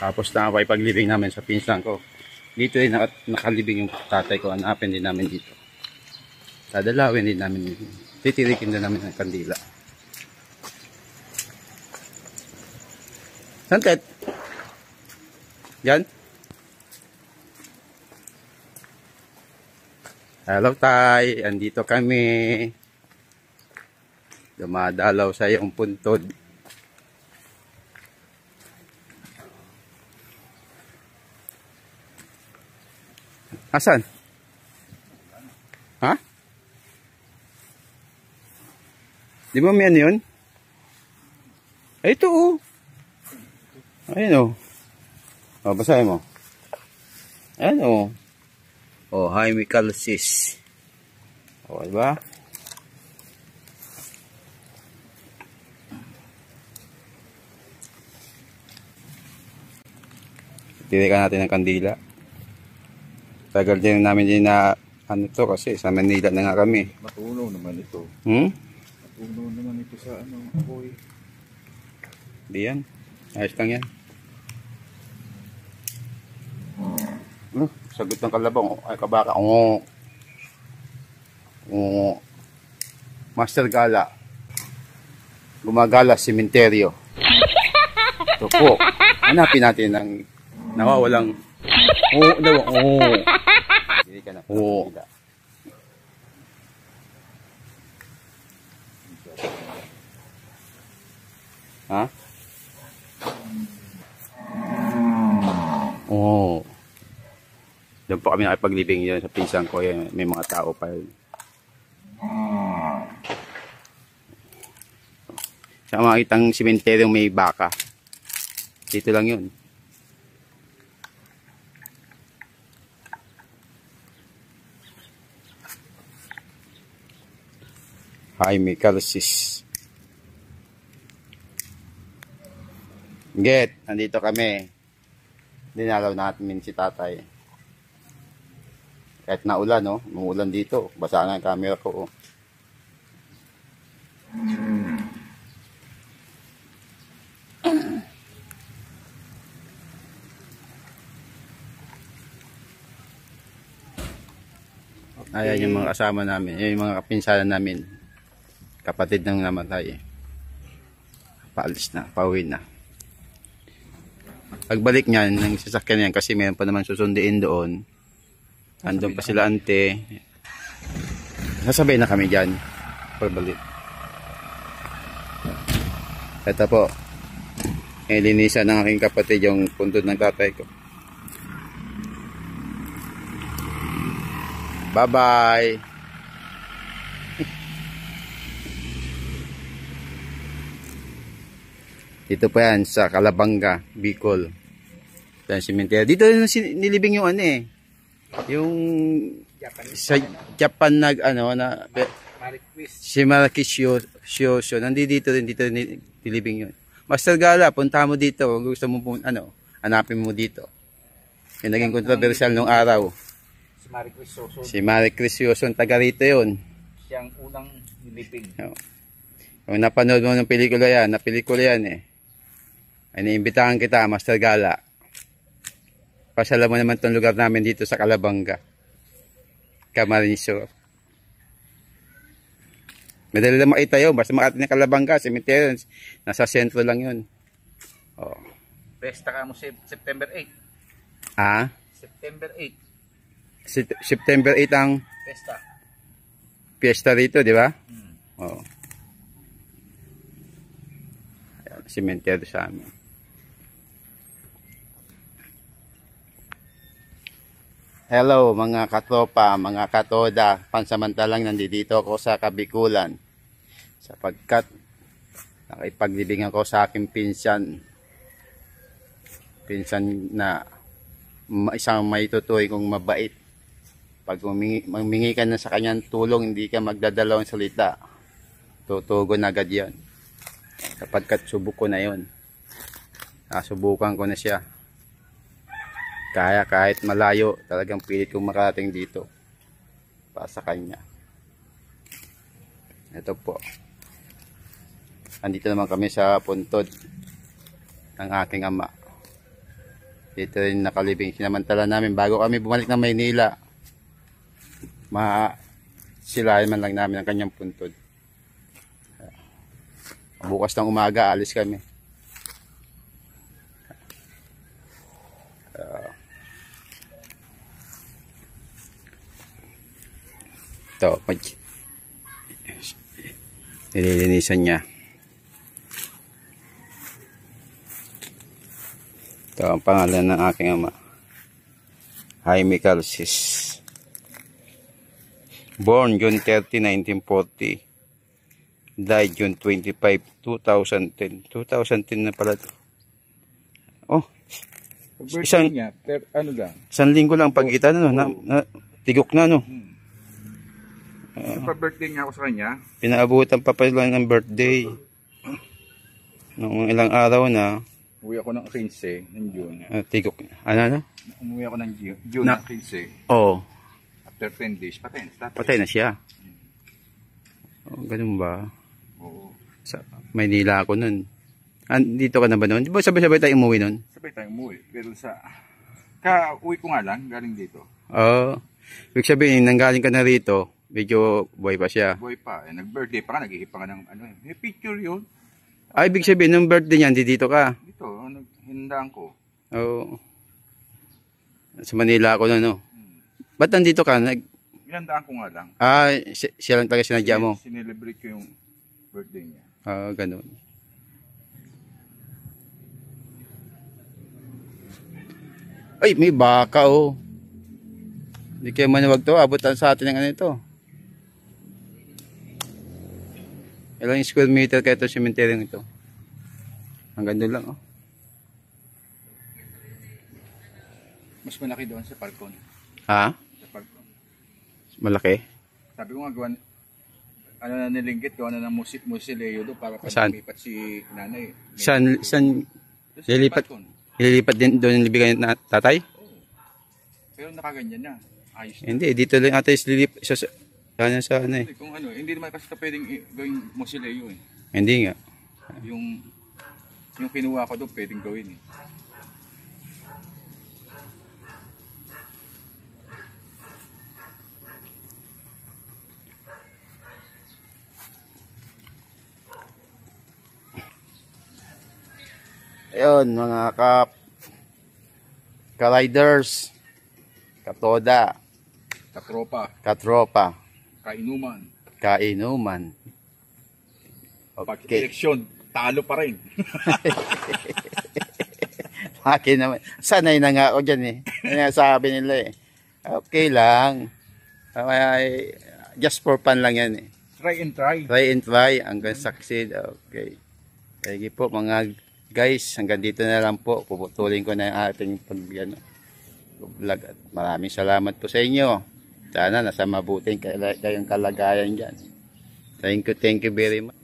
Tapos nakipaglibing namin sa pinsan ko. Dito rin nakalibing yung tatay ko. Hanapin din namin dito. Dadalawin din namin. Titirikin din namin ng kandila. Saan Ted? Yan? Hello Tay, andito kami. Dumadalaw sa iyong puntod. Asan? Ha? Di ba may ano yun? Ay, ito oh. Ayun oh. O, basahin mo. Ayan oh. Oh, hemicalcis. O, diba? Tirikan natin ng kandila. Tagal din namin din na ano to kasi sa Manila na nga kami. Matunaw naman ito. Matunaw naman ito sa ano, apoy. Di yan. Ayos lang yan. Sagot ng kalabang. Ay, kabaka. Master Gala. Gumagala sementeryo. Ito po. Hanapin natin ng nawawalang hindi ka na. Ha? Doon po kami nakipaglibing yun sa pinsan ko. Yan, may mga tao pa yun. Sa makitang simenteryong may baka. Dito lang yun. Hemicalcis. Get, nandito kami. Dinalaw natin si tatay. Kahit naulan, no? Umuulan dito. Basa na yung camera ko, oh. Ayan yung mga kasama namin. Yung mga kapinsanan namin. Kapatid ng namatay. Paalis na, pauwi na. Pagbalik niyan, ng sasakyan niyan, kasi meron pa naman susundiin doon. Andun pa sila ante. Sasabay na kami dyan. Pagbalik. Ito po. Linisan ng aking kapatid yung puntod ng tatay ko. Bye-bye. Dito pa yan sa Calabanga, Bicol. Ito yung cemetery. Dito nilibing yung ano eh. Yung sa Japan nag ano na si Marquis Shosho. Nandito rin dito nilibing yun. Master Gala, punta mo dito. Kung gusto mo ano, hanapin mo dito. Yung naging controversial nung araw. Si Marquis Shosho, taga rito yun. Siyang unang nilibing. Kung napanood mo ng pelikula yan, eh. Ay, niimbitahan kita, Master Gala. Pasala mo naman itong lugar namin dito sa Calabanga. Camarines Sur. Madali lang makita yun. Basta makatin ng Calabanga, cemetery. Nasa sentro lang yun. Oh. Pesta ka mo September 8. Ah? September 8. September 8 ang Pesta. Fiesta rito, di ba? Oh. Ayan, cemetery sa amin. Hello mga katropa, mga katoda. Pansamantalang nandito ako sa Kabikulan. Sapagkat nakipaglibing ako sa aking pinsan. Pinsan na isang maitutuloy kong mabait. Pag humingi ka na sa kanyang tulong, hindi ka magdadalawang salita. Tutugon agad yan. Sapagkat subok ko na yun. Subukan ko na siya. Kaya kahit malayo, talagang pilit kong makarating dito. Para sa kanya. Ito po. Andito naman kami sa puntod. ng aking ama. Dito rin nakalibing sinamantala namin bago kami bumalik ng Maynila. Silayan man lang namin ang kanyang puntod. Bukas ng umaga alis kami. Ito, nililinisan niya. Ito ang pangalan ng aking ama. Jaime Calcis. Born June 30, 1940. Died June 25, 2010. 2010 na pala ito. Oh, Birthday niya, ano lang? isang linggo lang pagitan, no? Tigok na, no? Pa-birthday niya ako sa kanya. Pinaabutan pa pala ng birthday. Noong ilang araw na. Umuwi ako ng 15 ng June. Tigok. Ano? Umuwi ako ng June ng 15. Oo. After 10 days, patay na. Patay na siya. Oh, ganun ba? Oo. Sa Maynila ako nun. Dito ka na ba nun? Di ba sabay-sabay tayo umuwi nun? Sabay tayong umuwi. Pero ka-uwi ko nga lang, galing dito. Oo. Ibig sabihin, nanggaling ka na rito, medyo buhay pa siya. Buhay pa. Nag-birthday pa ka, nag-ihip pa ka ng ano. May picture yun. Ay, ibig sabihin, nung birthday niya, dito ka? Dito, hinandaan ko. Oo. Sa Manila ako na, no? Ba't nandito ka? Hinandaan ko nga lang. Siya lang talaga sinadya mo? Sinelebrate ko yung birthday niya. Ganun. Ay, may baka, oh. Hindi kayo manuwag to. Abutan sa atin ng ano ito. Ilang square meter kaya ito cemetery ito. Ang ganda lang, oh. Mas malaki doon sa Falcon. Ha? Sa Falcon. Malaki? Sabi ko nga, gawan, ano na nilinggit, gawa na ng musileo doon para pag-lipat si nanay. San lilipat din doon yung libigan na tatay? Oo. Pero nakaganyan na. Ayos na. Hindi, dito lang ata yung lilip sa ano eh. Kung ano, hindi naman kasi pwedeng gawing musileo eh. Hindi nga. Yung kinuha ko doon, pwedeng gawin eh. Ayun, mga ka-riders, katoda, katropa, kainuman. Okay. Pag-eleksyon, talo pa rin. Akin naman. Sanay na nga ako dyan eh. Sabi nila eh. Okay lang. Just for fun lang yan eh. Try and try. Try and try hanggang succeed. Okay. Sige po mga guys, hanggang dito na lang po. Puputulin ko na yung ating vlog. At maraming salamat po sa inyo. Sana nasa mabuting kayong kalagayan dyan. Thank you very much.